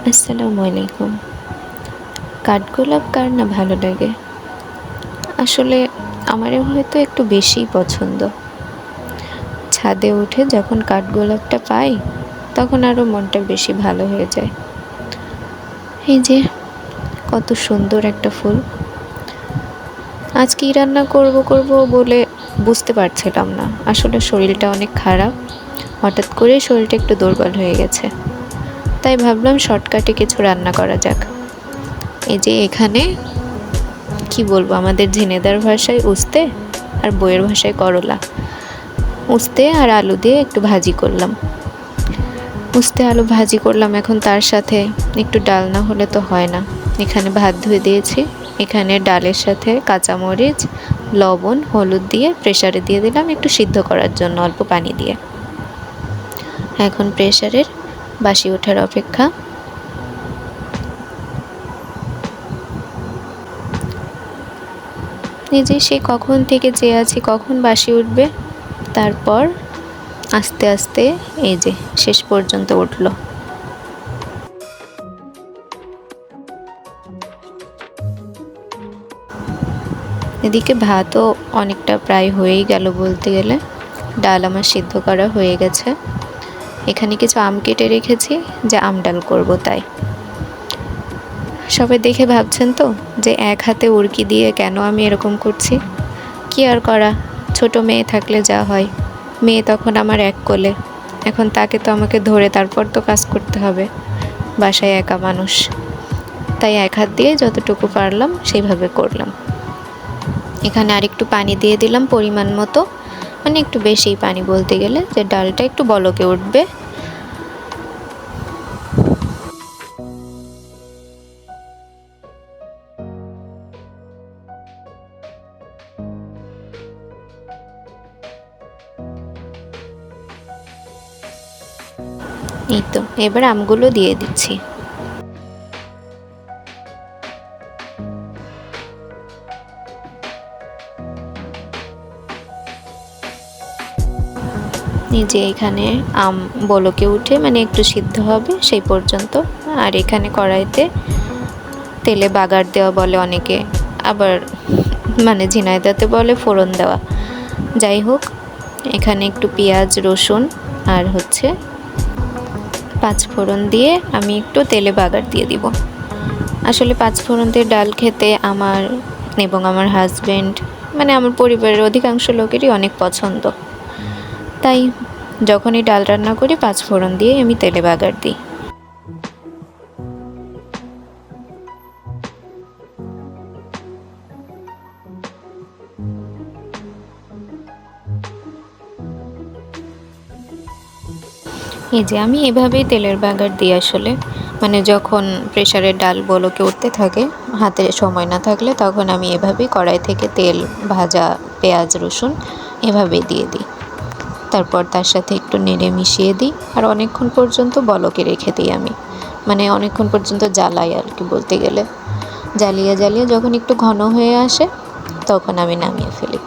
আসসালামু আলাইকুম। কাঠগোলাপ কার না ভালো লাগে? আসলে আমার হয়তো একটু বেশিই পছন্দ। ছাদে উঠে যখন কাঠগোলাপটা পাই, তখন আরও মনটা বেশি ভালো হয়ে যায়। এই যে কত সুন্দর একটা ফুল। আজ কী রান্না করব বলে বুঝতে পারছিলাম না। আসলে শরীরটা অনেক খারাপ। হঠাৎ করে শরীরটা একটু দুর্বল হয়ে গেছে। তাই ভাবলাম শর্টকাটে কিছু রান্না করা যাক। এই যে এখানে কি বলবো, আমাদের ঝিনেদার ভাষায় উস্তে আর বইয়ের ভাষায় করলা। উস্তে আর আলু দিয়ে একটু ভাজি করলাম। উস্তে আলু ভাজি করলাম, এখন তার সাথে একটু ডাল না হলে তো হয় না। এখানে ভাত ধুয়ে দিয়েছি। এখানে ডালের সাথে কাঁচামরিচ, লবণ, হলুদ দিয়ে প্রেসারে দিয়ে দিলাম একটু সিদ্ধ করার জন্য অল্প পানি দিয়ে। এখন প্রেসারের বাসি ওঠার অপেক্ষা। এই যে সে কখন থেকে চেয়ে আছি কখন বাসি উঠবে, তারপর আস্তে আস্তে এই যে শেষ পর্যন্ত উঠল। এদিকে ভাতও অনেকটা প্রায় হয়েই গেল বলতে গেলে। ডাল আমার সিদ্ধ করা হয়ে গেছে। এখানে কিছু আম কেটে রেখেছি, যে আম ডাল করবো তাই। সবাই দেখে ভাবছেন তো যে এক হাতে উড়কি দিয়ে কেন আমি এরকম করছি। কি আর করা, ছোট মেয়ে থাকলে যা হয়। মেয়ে তখন আমার এক কোলে, এখন তাকে তো আমাকে ধরে তারপর তো কাজ করতে হবে। বাসায় একা মানুষ, তাই এক হাত দিয়ে যতটুকু পারলাম সেইভাবে করলাম। এখানে আরেকটু পানি দিয়ে দিলাম পরিমাণ মতো, মানে একটু বেশিই পানি বলতে গেলে, যে ডালটা একটু বলকে উঠবে। এই তো এবার আমগুলো দিয়ে দিচ্ছি। এই যে এখানে আম বলকে উঠে মানে একটু সিদ্ধ হবে সেই পর্যন্ত। আর এখানে কড়াইতে তেলে বাগার দেওয়া বলে অনেকে, আবার মানে ঝিনাইদাতে বলে ফোড়ন দেওয়া। যাই হোক, এখানে একটু পেঁয়াজ, রসুন আর পাঁচফোড়ন দিয়ে আমি একটু তেলে বাগার দিয়ে দিব। আসলে পাঁচফোড়ন দিয়ে ডাল খেতে আমার এবং আমার হাজব্যান্ড, মানে আমার পরিবারের অধিকাংশ লোকেরই অনেক পছন্দ। তাই যখনই ডাল রান্না করি পাঁচফোড়ন দিয়ে আমি তেলে বাগার দিই। এই যে আমি এভাবেই তেলের বাগার দিই আসলে। মানে যখন প্রেসারের ডাল বলকে উঠতে থাকে, হাতে সময় না থাকলে তখন আমি এভাবেই কড়াই থেকে তেল, ভাজা পেঁয়াজ, রসুন এভাবেই দিয়ে দিই। তারপর তার সাথে একটু নেড়ে মিশিয়ে দিই, আর অনেকক্ষণ পর্যন্ত বলকে রেখে দিই আমি। মানে অনেকক্ষণ পর্যন্ত জ্বালাই আর কি বলতে গেলে। জ্বালিয়ে জ্বালিয়ে যখন একটু ঘন হয়ে আসে তখন আমি নামিয়ে ফেলি।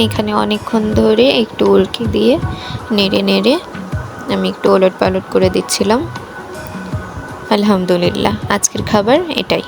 এখানে অনেকক্ষণ ধরে একটু উল্কি দিয়ে নেড়ে নেড়ে আমি একটু ওলট পালট করে দিচ্ছিলাম। আলহামদুলিল্লাহ, আজকের খাবার এটাই।